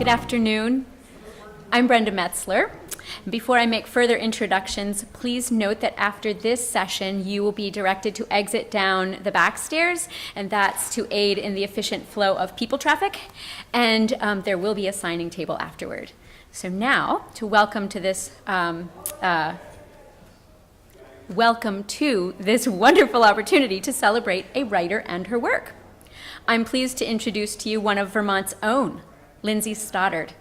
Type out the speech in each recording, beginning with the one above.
Good afternoon. I'm Brenda Metzler. Before I make further introductions, please note that after this session, you will be directed to exit down the back stairs, and that's to aid in the efficient flow of people traffic, and there will be a signing table afterward. So now, to welcome to this wonderful opportunity to celebrate a writer and her work. I'm pleased to introduce to you one of Vermont's own, Lindsey Stoddard.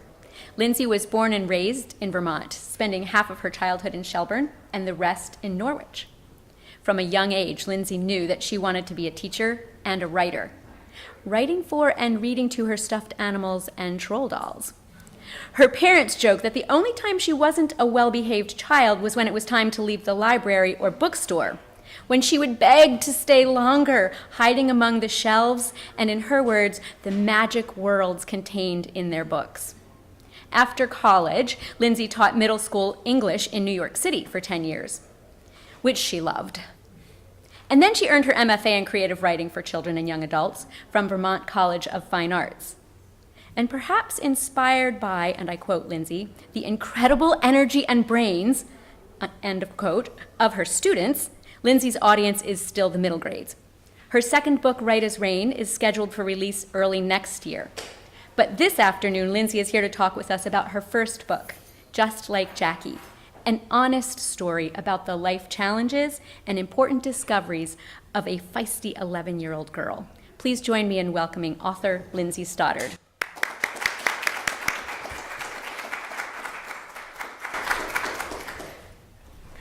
Lindsey was born and raised in Vermont, spending half of her childhood in Shelburne and the rest in Norwich. From a young age, Lindsey knew that she wanted to be a teacher and a writer, writing for and reading to her stuffed animals and troll dolls. Her parents joked that the only time she wasn't a well-behaved child was when it was time to leave the library or bookstore, when she would beg to stay longer, hiding among the shelves and, in her words, the magic worlds contained in their books. After college, Lindsey taught middle school English in New York City for 10 years, which she loved. And then she earned her MFA in creative writing for children and young adults from Vermont College of Fine Arts. And perhaps inspired by, and I quote Lindsey, the incredible energy and brains, end of quote, of her students, Lindsey's audience is still the middle grades. Her second book, Right as Rain, is scheduled for release early next year. But this afternoon, Lindsey is here to talk with us about her first book, Just Like Jackie, an honest story about the life challenges and important discoveries of a feisty 11-year-old girl. Please join me in welcoming author Lindsey Stoddard.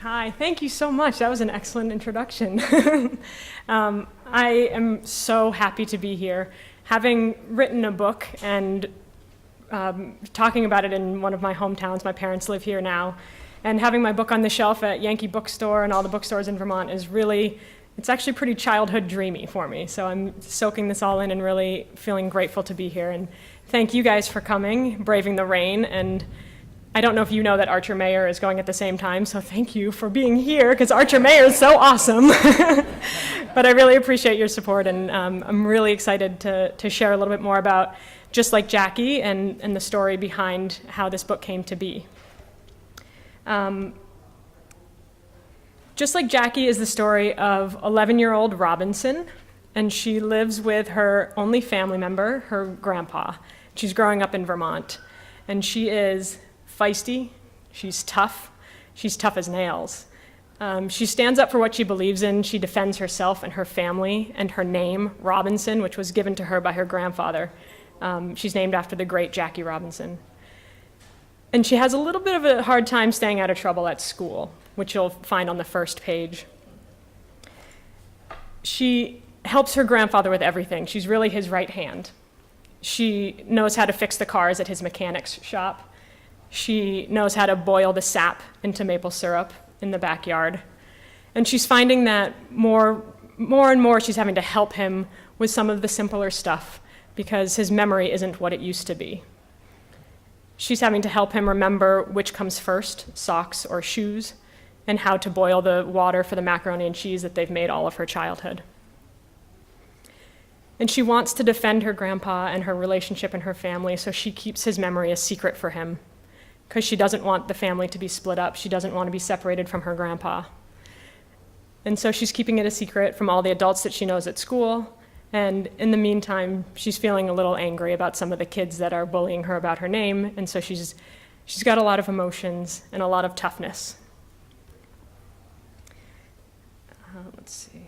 Hi, thank you so much. That was an excellent introduction. I am so happy to be here. Having written a book and talking about it in one of my hometowns, my parents live here now, and having my book on the shelf at Yankee Bookstore and all the bookstores in Vermont is really, it's actually pretty childhood dreamy for me. So I'm soaking this all in and really feeling grateful to be here. And thank you guys for coming, braving the rain. And I don't know if you know that Archer Mayer is going at the same time, so thank you for being here, because Archer Mayer is so awesome. But I really appreciate your support, and I'm really excited to share a little bit more about Just Like Jackie and the story behind how this book came to be. Just Like Jackie is the story of 11-year-old Robinson, and she lives with her only family member, her grandpa. She's growing up in Vermont, and she is feisty, she's tough as nails. She stands up for what she believes in. She defends herself and her family and her name, Robinson, which was given to her by her grandfather. She's named after the great Jackie Robinson. And she has a little bit of a hard time staying out of trouble at school, which you'll find on the first page. She helps her grandfather with everything. She's really his right hand. She knows how to fix the cars at his mechanic's shop. She knows how to boil the sap into maple syrup in the backyard. And she's finding that more and more she's having to help him with some of the simpler stuff because his memory isn't what it used to be. She's having to help him remember which comes first, socks or shoes, and how to boil the water for the macaroni and cheese that they've made all of her childhood. And she wants to defend her grandpa and her relationship and her family, so she keeps his memory a secret for him, because she doesn't want the family to be split up. She doesn't want to be separated from her grandpa. And so she's keeping it a secret from all the adults that she knows at school. And in the meantime, she's feeling a little angry about some of the kids that are bullying her about her name. And so she's got a lot of emotions and a lot of toughness. Let's see.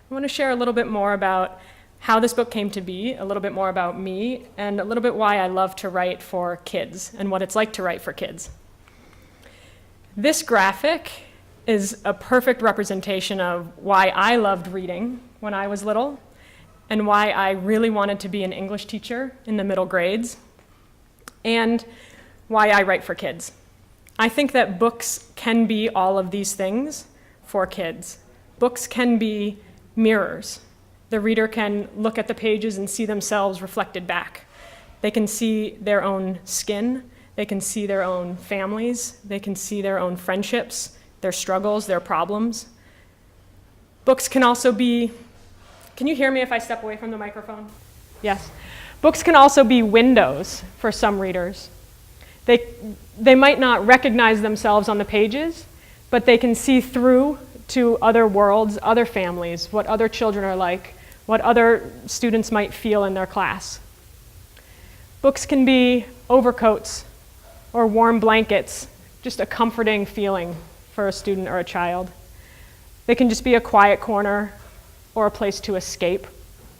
I want to share a little bit more about how this book came to be, a little bit more about me, and a little bit why I love to write for kids and what it's like to write for kids. This graphic is a perfect representation of why I loved reading when I was little and why I really wanted to be an English teacher in the middle grades and why I write for kids. I think that books can be all of these things for kids. Books can be mirrors. The reader can look at the pages and see themselves reflected back. They can see their own skin, they can see their own families, they can see their own friendships, their struggles, their problems. Books can also be, can you hear me if I step away from the microphone? Yes. Books can also be windows for some readers. They might not recognize themselves on the pages, but they can see through to other worlds, other families, what other children are like, what other students might feel in their class. Books can be overcoats or warm blankets, just a comforting feeling for a student or a child. They can just be a quiet corner or a place to escape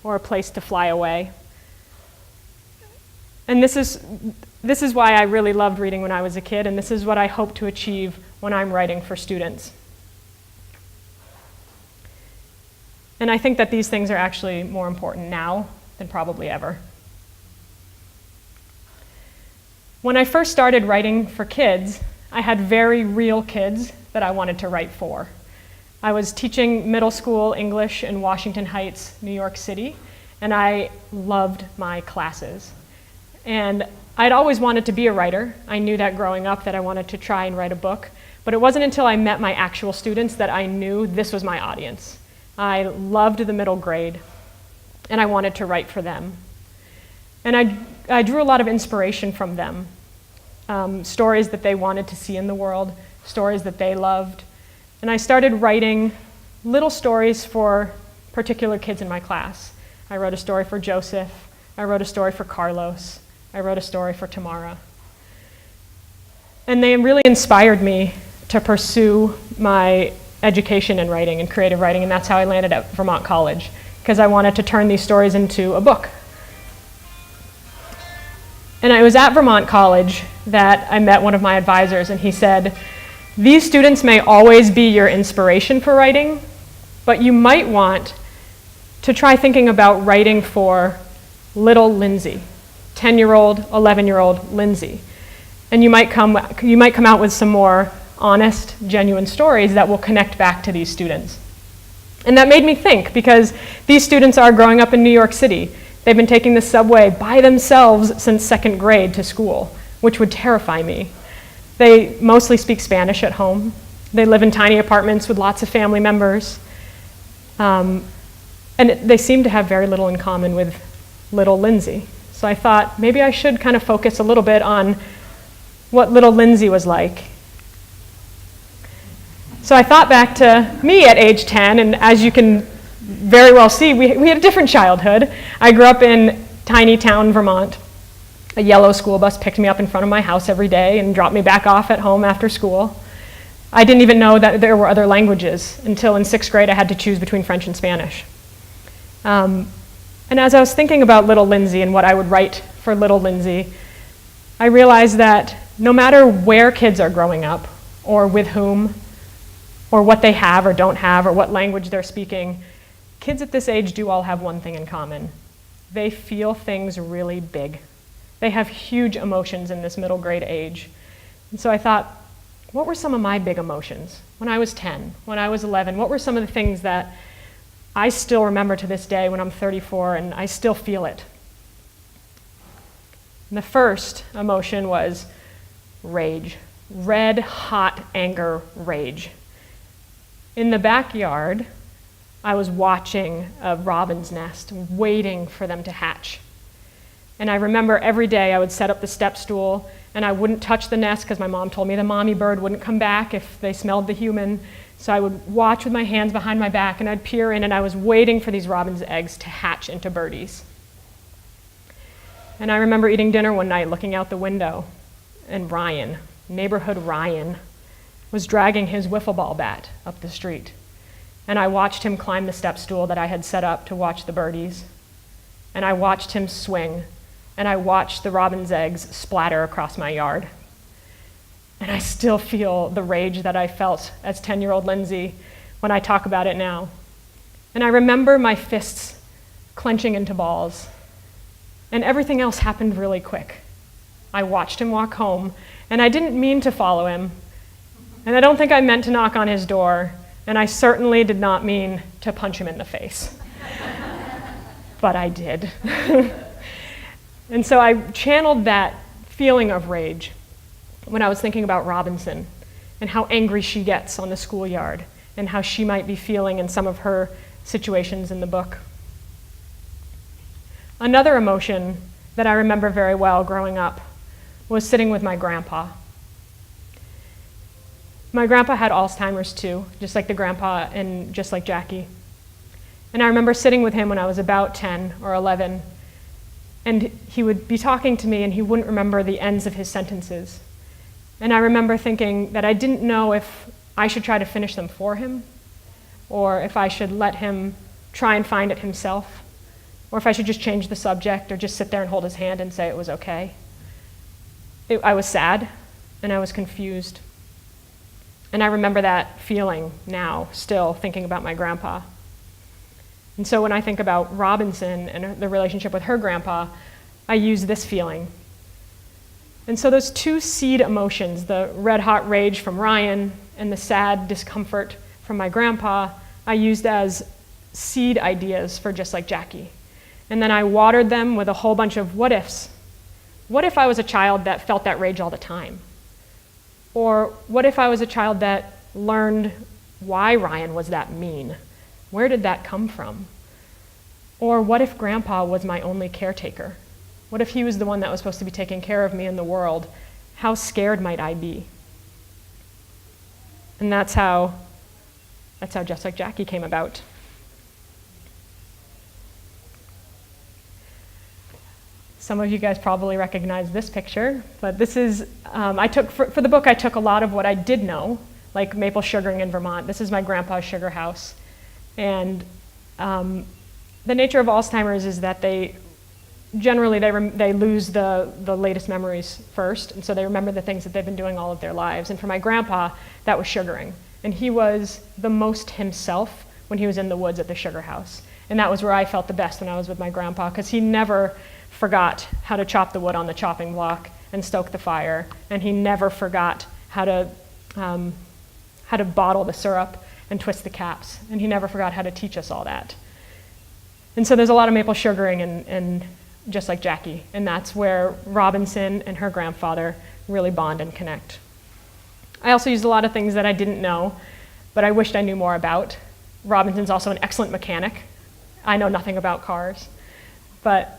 or a place to fly away. And this is why I really loved reading when I was a kid, and this is what I hope to achieve when I'm writing for students. And I think that these things are actually more important now than probably ever. When I first started writing for kids, I had very real kids that I wanted to write for. I was teaching middle school English in Washington Heights, New York City, and I loved my classes. And I'd always wanted to be a writer. I knew that growing up that I wanted to try and write a book, but it wasn't until I met my actual students that I knew this was my audience. I loved the middle grade, and I wanted to write for them. And I drew a lot of inspiration from them, stories that they wanted to see in the world, stories that they loved. And I started writing little stories for particular kids in my class. I wrote a story for Joseph. I wrote a story for Carlos. I wrote a story for Tamara. And they really inspired me to pursue my education in writing and creative writing, and that's how I landed at Vermont College, because I wanted to turn these stories into a book. And it was at Vermont College that I met one of my advisors, and he said, "These students may always be your inspiration for writing, but you might want to try thinking about writing for little Lindsey, 10-year-old, 11-year-old Lindsey. And you might come out with some more honest, genuine stories that will connect back to these students." And that made me think, because these students are growing up in New York City. They've been taking the subway by themselves since second grade to school, which would terrify me. They mostly speak Spanish at home. They live in tiny apartments with lots of family members. And they seem to have very little in common with little Lindsey. So I thought maybe I should kind of focus a little bit on what little Lindsey was like. So I thought back to me at age 10, and as you can very well see, we had a different childhood. I grew up in tiny town Vermont. A yellow school bus picked me up in front of my house every day and dropped me back off at home after school. I didn't even know that there were other languages until in 6th grade I had to choose between French and Spanish. And as I was thinking about little Lindsey and what I would write for little Lindsey, I realized that no matter where kids are growing up, or with whom, or what they have or don't have, or what language they're speaking, kids at this age do all have one thing in common. They feel things really big. They have huge emotions in this middle grade age. And so I thought, what were some of my big emotions when I was 10, when I was 11? What were some of the things that I still remember to this day when I'm 34 and I still feel it? And the first emotion was rage, red hot anger rage. In the backyard, I was watching a robin's nest, waiting for them to hatch. And I remember every day I would set up the step stool and I wouldn't touch the nest because my mom told me the mommy bird wouldn't come back if they smelled the human. So I would watch with my hands behind my back and I'd peer in, and I was waiting for these robin's eggs to hatch into birdies. And I remember eating dinner one night, looking out the window, and Ryan, neighborhood Ryan, was dragging his wiffle ball bat up the street. And I watched him climb the step stool that I had set up to watch the birdies. And I watched him swing. And I watched the robin's eggs splatter across my yard. And I still feel the rage that I felt as 10-year-old Lindsey when I talk about it now. And I remember my fists clenching into balls. And everything else happened really quick. I watched him walk home, and I didn't mean to follow him. And I don't think I meant to knock on his door, and I certainly did not mean to punch him in the face. But I did. And so I channeled that feeling of rage when I was thinking about Robinson and how angry she gets on the schoolyard and how she might be feeling in some of her situations in the book. Another emotion that I remember very well growing up was sitting with my grandpa. My grandpa had Alzheimer's too, just like the grandpa and just like Jackie. And I remember sitting with him when I was about 10 or 11, and he would be talking to me and he wouldn't remember the ends of his sentences. And I remember thinking that I didn't know if I should try to finish them for him, or if I should let him try and find it himself, or if I should just change the subject or just sit there and hold his hand and say it was okay. I was sad and I was confused. And I remember that feeling now, still thinking about my grandpa. And so when I think about Robinson and the relationship with her grandpa, I use this feeling. And so those two seed emotions, the red-hot rage from Ryan and the sad discomfort from my grandpa, I used as seed ideas for Just Like Jackie. And then I watered them with a whole bunch of what ifs. What if I was a child that felt that rage all the time? Or what if I was a child that learned why Ryan was that mean? Where did that come from? Or what if Grandpa was my only caretaker? What if he was the one that was supposed to be taking care of me in the world? How scared might I be? And that's how Just Like Jackie came about. Some of you guys probably recognize this picture, but this is, for the book, I took a lot of what I did know, like maple sugaring in Vermont. This is my grandpa's sugar house. And the nature of Alzheimer's is that they lose the latest memories first, and so they remember the things that they've been doing all of their lives. And for my grandpa, that was sugaring. And he was the most himself when he was in the woods at the sugar house. And that was where I felt the best when I was with my grandpa, because he never forgot how to chop the wood on the chopping block and stoke the fire, and he never forgot how to bottle the syrup and twist the caps, and he never forgot how to teach us all that. And so there's a lot of maple sugaring and Just Like Jackie, and that's where Robinson and her grandfather really bond and connect. I also used a lot of things that I didn't know, but I wished I knew more about. Robinson's also an excellent mechanic. I know nothing about cars, but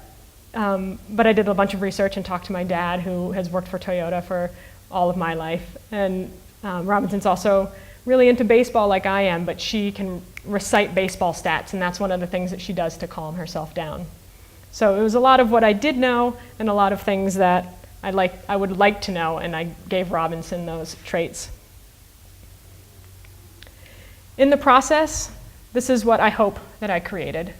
I did a bunch of research and talked to my dad, who has worked for Toyota for all of my life. And Robinson's also really into baseball like I am, but she can recite baseball stats, and that's one of the things that she does to calm herself down. So it was a lot of what I did know and a lot of things that I would like to know, and I gave Robinson those traits. In the process, this is what I hope that I created,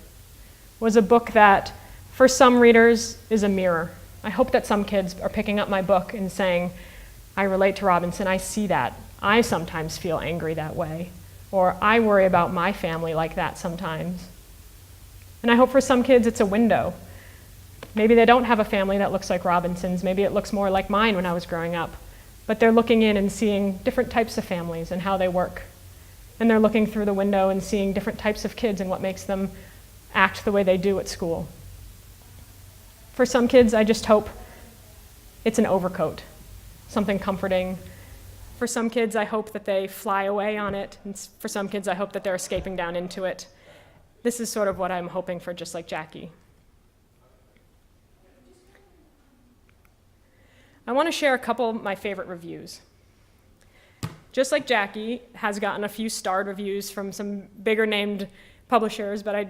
was a book that for some readers is a mirror. I hope that some kids are picking up my book and saying, I relate to Robinson, I see that. I sometimes feel angry that way, or I worry about my family like that sometimes. And I hope for some kids it's a window. Maybe they don't have a family that looks like Robinson's, maybe it looks more like mine when I was growing up, but they're looking in and seeing different types of families and how they work. And they're looking through the window and seeing different types of kids and what makes them act the way they do at school. For some kids, I just hope it's an overcoat, something comforting. For some kids, I hope that they fly away on it. And for some kids, I hope that they're escaping down into it. This is sort of what I'm hoping for Just Like Jackie. I want to share a couple of my favorite reviews. Just Like Jackie has gotten a few starred reviews from some bigger named publishers, but I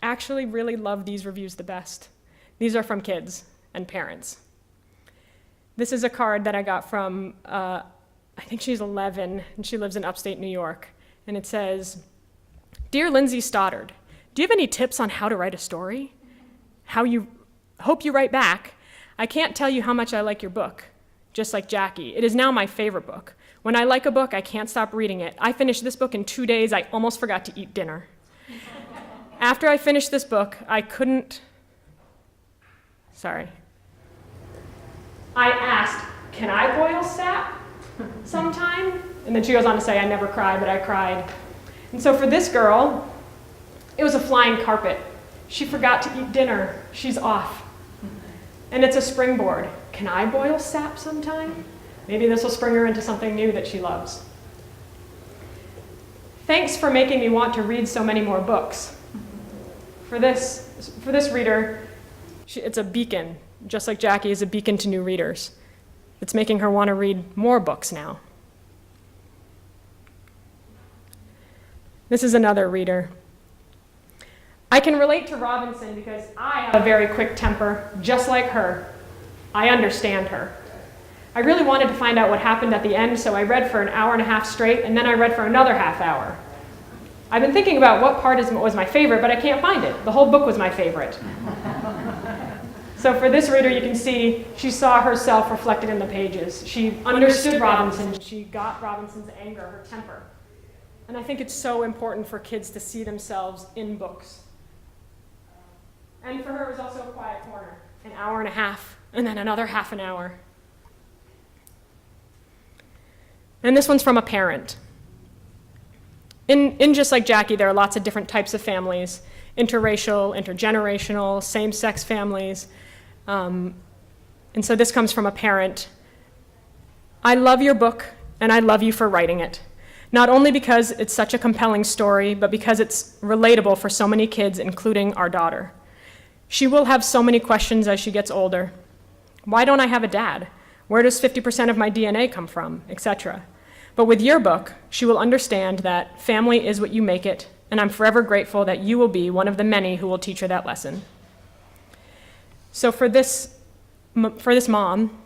actually really love these reviews the best. These are from kids and parents. This is a card that I got from, I think she's 11, and she lives in upstate New York. And it says, Dear Lindsey Stoddard, do you have any tips on how to write a story? Hope you write back. I can't tell you how much I like your book, Just Like Jackie. It is now my favorite book. When I like a book, I can't stop reading it. I finished this book in 2 days. I almost forgot to eat dinner. After I finished this book, I asked, can I boil sap sometime? And then she goes on to say, I never cry, but I cried. And so for this girl, it was a flying carpet. She forgot to eat dinner. She's off. And it's a springboard. Can I boil sap sometime? Maybe this will spring her into something new that she loves. Thanks for making me want to read so many more books. For this reader, It's a beacon, just like Jackie is a beacon to new readers. It's making her want to read more books now. This is another reader. I can relate to Robinson because I have a very quick temper, just like her. I understand her. I really wanted to find out what happened at the end, so I read for an hour and a half straight, and then I read for another half hour. I've been thinking about what part was my favorite, but I can't find it. The whole book was my favorite. So for this reader, you can see she saw herself reflected in the pages. She understood Robinson. She got Robinson's anger, her temper. And I think it's so important for kids to see themselves in books. And for her, it was also a quiet corner, an hour and a half, and then another half an hour. And this one's from a parent. In Just Like Jackie, there are lots of different types of families, interracial, intergenerational, same-sex families. And so this comes from a parent. I love your book, and I love you for writing it. Not only because it's such a compelling story, but because it's relatable for so many kids, including our daughter. She will have so many questions as she gets older. Why don't I have a dad? Where does 50% of my DNA come from, etc.? But with your book, she will understand that family is what you make it, and I'm forever grateful that you will be one of the many who will teach her that lesson. So for this mom,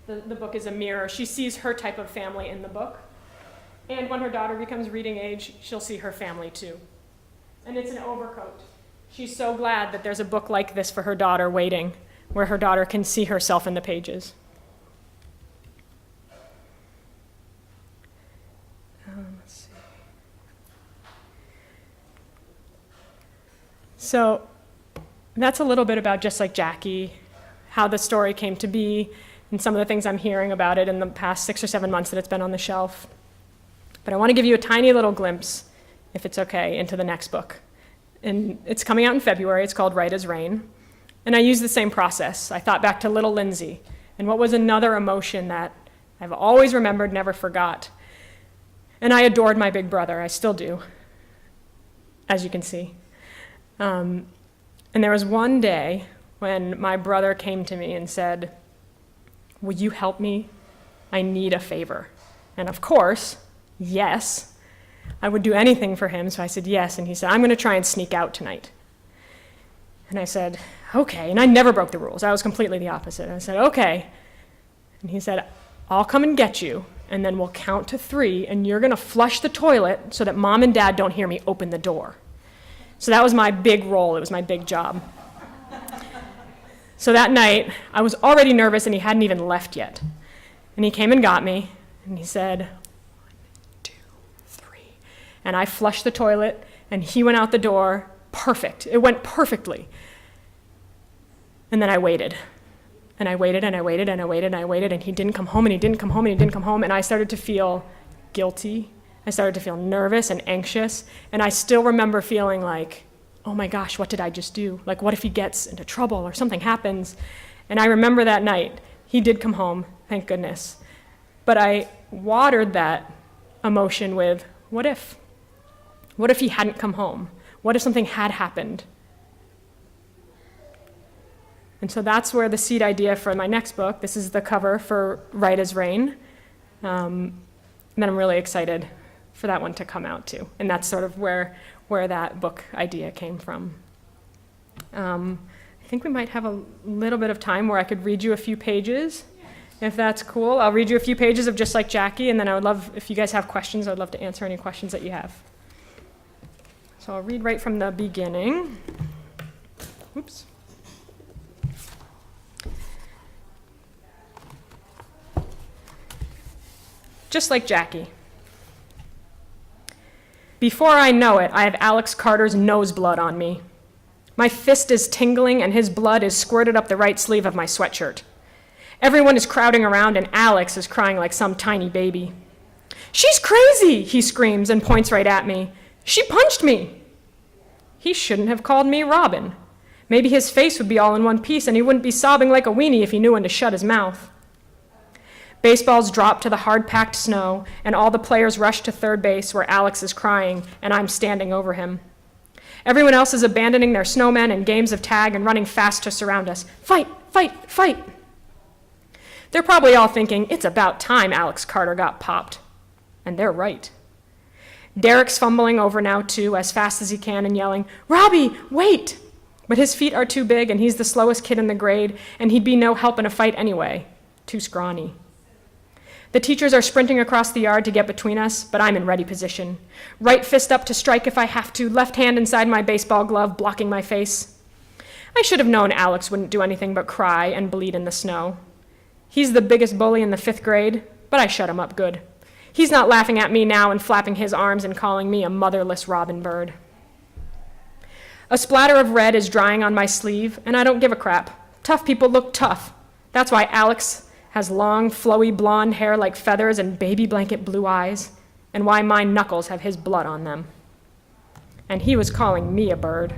the book is a mirror. She sees her type of family in the book, and when her daughter becomes reading age, she'll see her family too. And it's an overcoat. She's so glad that there's a book like this for her daughter waiting, where her daughter can see herself in the pages. Let's see. So that's a little bit about Just Like Jackie, how the story came to be, and some of the things I'm hearing about it in the past 6 or 7 months that it's been on the shelf. But I want to give you a tiny little glimpse, if it's okay, into the next book. And it's coming out in February. It's called Right as Rain. And I use the same process. I thought back to little Lindsey, and what was another emotion that I've always remembered, never forgot. And I adored my big brother. I still do, as you can see. And there was one day when my brother came to me and said, "Will you help me? I need a favor." And of course, yes, I would do anything for him. So I said yes, and he said, "I'm going to try and sneak out tonight." And I said, "Okay." And I never broke the rules. I was completely the opposite. I said, "Okay." And he said, "I'll come and get you, and then we'll count to 3, and you're going to flush the toilet so that Mom and Dad don't hear me open the door." So that was my big role. It was my big job. So that night, I was already nervous, and he hadn't even left yet. And he came and got me, and he said, 1, 2, 3. And I flushed the toilet, and he went out the door. Perfect. It went perfectly. And then I waited. And I waited, and I waited, and I waited, and I waited, and he didn't come home, and he didn't come home, and he didn't come home, and I started to feel guilty. I started to feel nervous and anxious, and I still remember feeling like, oh my gosh, what did I just do? Like, what if he gets into trouble or something happens? And I remember that night, he did come home, thank goodness. But I watered that emotion with, what if? What if he hadn't come home? What if something had happened? And so that's where the seed idea for my next book, this is the cover for Right as Rain. And then I'm really excited for that one to come out too. And that's sort of where that book idea came from. I think we might have a little bit of time where I could read you a few pages, if that's cool. I'll read you a few pages of Just Like Jackie, and then I would love, if you guys have questions, I'd love to answer any questions that you have. So I'll read right from the beginning. Oops. Just Like Jackie. Before I know it, I have Alex Carter's nose blood on me. My fist is tingling, and his blood is squirted up the right sleeve of my sweatshirt. Everyone is crowding around, and Alex is crying like some tiny baby. "She's crazy," he screams and points right at me. "She punched me." He shouldn't have called me Robin. Maybe his face would be all in one piece, and he wouldn't be sobbing like a weenie if he knew when to shut his mouth. Baseballs drop to the hard-packed snow, and all the players rush to third base where Alex is crying, and I'm standing over him. Everyone else is abandoning their snowmen and games of tag and running fast to surround us. Fight, fight, fight. They're probably all thinking, it's about time Alex Carter got popped. And they're right. Derek's fumbling over now, too, as fast as he can and yelling, Robbie, wait! But his feet are too big, and he's the slowest kid in the grade, and he'd be no help in a fight anyway. Too scrawny. The teachers are sprinting across the yard to get between us, but I'm in ready position. Right fist up to strike if I have to, left hand inside my baseball glove, blocking my face. I should have known Alex wouldn't do anything but cry and bleed in the snow. He's the biggest bully in the 5th grade, but I shut him up good. He's not laughing at me now and flapping his arms and calling me a motherless robin bird. A splatter of red is drying on my sleeve, and I don't give a crap. Tough people look tough. That's why Alex has long, flowy blonde hair like feathers and baby blanket blue eyes, and why my knuckles have his blood on them. And he was calling me a bird.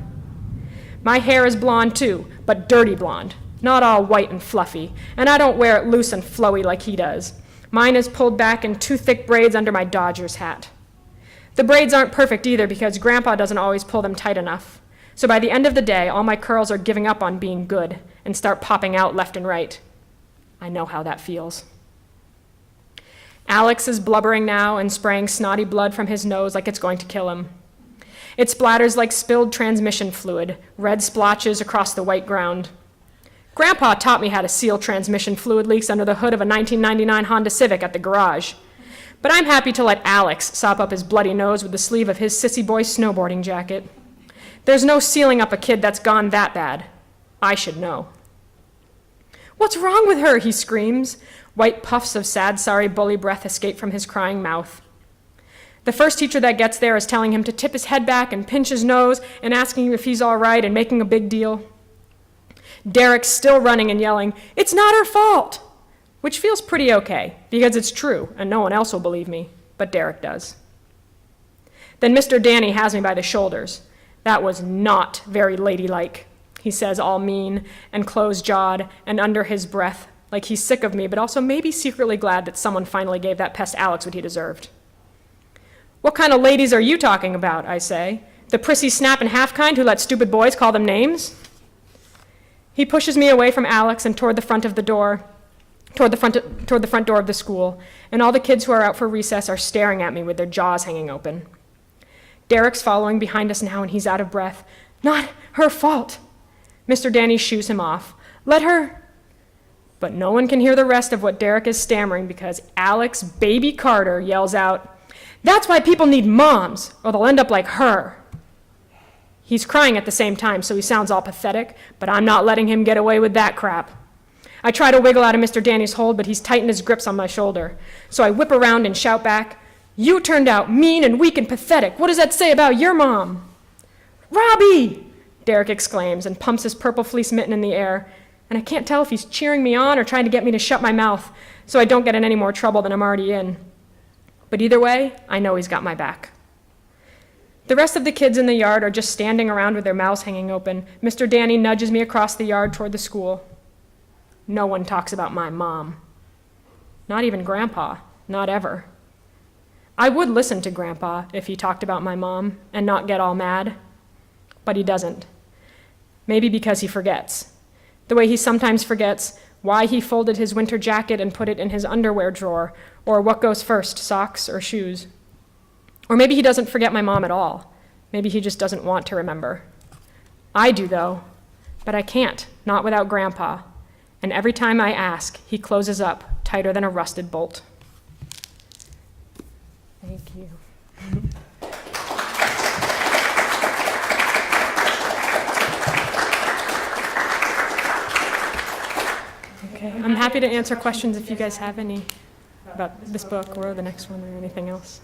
My hair is blonde too, but dirty blonde, not all white and fluffy, and I don't wear it loose and flowy like he does. Mine is pulled back in 2 thick braids under my Dodgers hat. The braids aren't perfect either because Grandpa doesn't always pull them tight enough. So by the end of the day, all my curls are giving up on being good and start popping out left and right. I know how that feels. Alex is blubbering now and spraying snotty blood from his nose like it's going to kill him. It splatters like spilled transmission fluid, red splotches across the white ground. Grandpa taught me how to seal transmission fluid leaks under the hood of a 1999 Honda Civic at the garage. But I'm happy to let Alex sop up his bloody nose with the sleeve of his sissy boy snowboarding jacket. There's no sealing up a kid that's gone that bad. I should know. What's wrong with her? He screams. White puffs of sad, sorry bully breath escape from his crying mouth. The first teacher that gets there is telling him to tip his head back and pinch his nose and asking him if he's all right and making a big deal. Derek's still running and yelling, "It's not her fault!" Which feels pretty okay, because it's true, and no one else will believe me, but Derek does. Then Mr. Danny has me by the shoulders. That was not very ladylike, he says, all mean and close-jawed and under his breath, like he's sick of me, but also maybe secretly glad that someone finally gave that pest Alex what he deserved. What kind of ladies are you talking about, I say? The prissy snap-in-half kind who let stupid boys call them names? He pushes me away from Alex and toward the front door of the school, and all the kids who are out for recess are staring at me with their jaws hanging open. Derek's following behind us now, and he's out of breath. Not her fault. Mr. Danny shoos him off. Let her... But no one can hear the rest of what Derek is stammering because Alex Baby Carter yells out, "That's why people need moms, or they'll end up like her." He's crying at the same time, so he sounds all pathetic, but I'm not letting him get away with that crap. I try to wiggle out of Mr. Danny's hold, but he's tightened his grips on my shoulder. So I whip around and shout back, "You turned out mean and weak and pathetic. What does that say about your mom?" "Robbie!" Derek exclaims and pumps his purple fleece mitten in the air, and I can't tell if he's cheering me on or trying to get me to shut my mouth so I don't get in any more trouble than I'm already in. But either way, I know he's got my back. The rest of the kids in the yard are just standing around with their mouths hanging open. Mr. Danny nudges me across the yard toward the school. No one talks about my mom. Not even Grandpa. Not ever. I would listen to Grandpa if he talked about my mom and not get all mad. But he doesn't. Maybe because he forgets. The way he sometimes forgets why he folded his winter jacket and put it in his underwear drawer, or what goes first, socks or shoes. Or maybe he doesn't forget my mom at all. Maybe he just doesn't want to remember. I do, though, but I can't, not without Grandpa. And every time I ask, he closes up tighter than a rusted bolt. Thank you. Okay, I'm happy to answer questions if you guys have any about this book or the next one or anything else.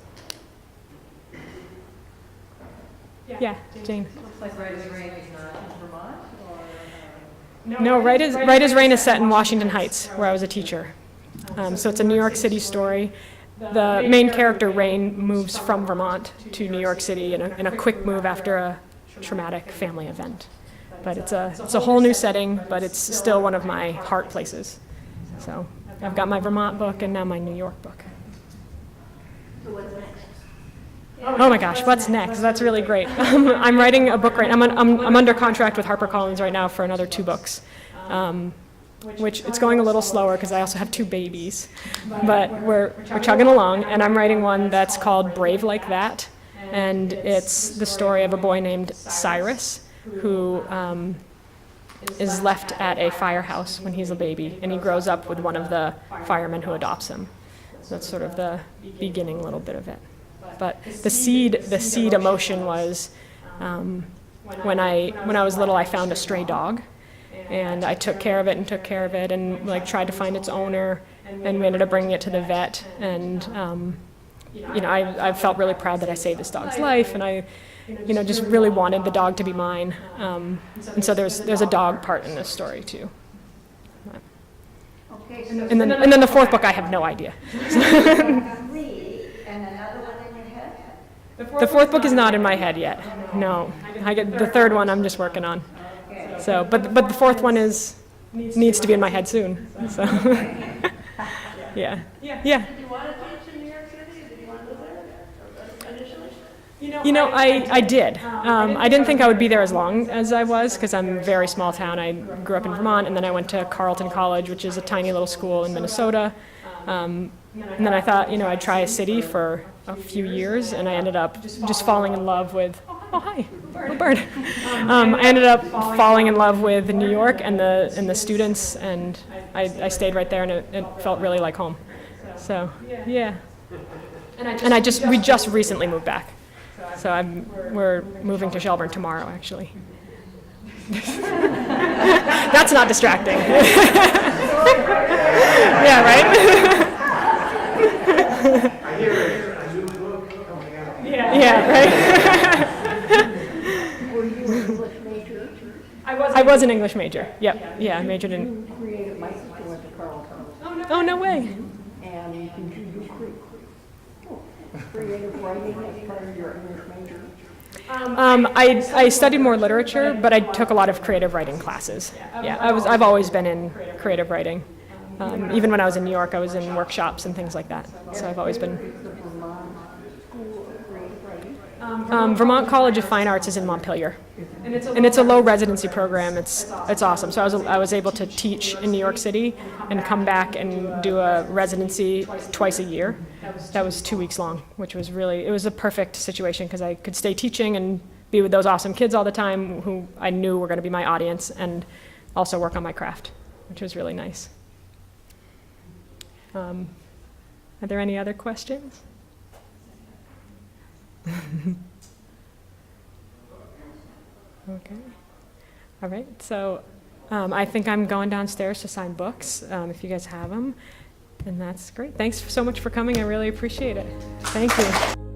Yeah, Jane. Looks like Right as Rain is not in Vermont, or? No, Right as Rain is set in Washington Heights, where I was a teacher. So it's a New York City story. The main character, Rain, moves from Vermont to New York City in a quick move after a traumatic family event. But it's a whole new setting, but it's still one of my heart places. So I've got my Vermont book and now my New York book. So what's next? Oh my gosh, what's next? That's really great. I'm writing a book right now. I'm under contract with HarperCollins right now for another 2 books, which it's going a little slower because I also have 2 babies. But we're chugging along, and I'm writing one that's called Brave Like That. And it's the story of a boy named Cyrus who is left at a firehouse when he's a baby, and he grows up with one of the firemen who adopts him. So that's sort of the beginning little bit of it. But the seed emotion was when I was little, I found a stray dog, and I took care of it and like tried to find its owner, and we ended up bringing it to the vet, and I felt really proud that I saved this dog's life, and I just really wanted the dog to be mine, and so there's a dog part in this story too. And then the 4th book, I have no idea. The 4th book is not in my head yet. No, the 3rd one I'm just working on. So, but the 4th one needs to be in my head soon. So, yeah. Did you want to teach in New York City? Did you want to live there initially? I did. I didn't think I would be there as long as I was because I'm a very small town. I grew up in Vermont, and then I went to Carleton College, which is a tiny little school in Minnesota. And then I thought, I'd try a city for a few years, and I ended up just falling in love with, oh, hi, little bird. I ended up falling in love with New York and the students, and I stayed right there, and it felt really like home. So, yeah. And we just recently moved back. So we're moving to Shelburne tomorrow, actually. That's not distracting. Yeah, right? I hear a new book coming out. Yeah, right? Were you an English major? I was an English major. Yep. Yeah, I majored in. You created my sister went to Carleton. Oh, no way. And did you do creative writing as part of your English major? I studied more literature, but I took a lot of creative writing classes. Yeah, I've always been in creative writing. Even when I was in New York, I was in workshops and things like that. So I've always been. The Vermont School of Creative Writing? Vermont College of Fine Arts is in Montpelier, and it's a low residency program. It's awesome. So I was able to teach in New York City and come back and do a residency twice a year. That was 2 weeks long, which was it was a perfect situation because I could stay teaching and be with those awesome kids all the time who I knew were going to be my audience, and also work on my craft, which was really nice. Are there any other questions? Okay. All right. So I think I'm going downstairs to sign books if you guys have them. And that's great. Thanks so much for coming. I really appreciate it. Thank you.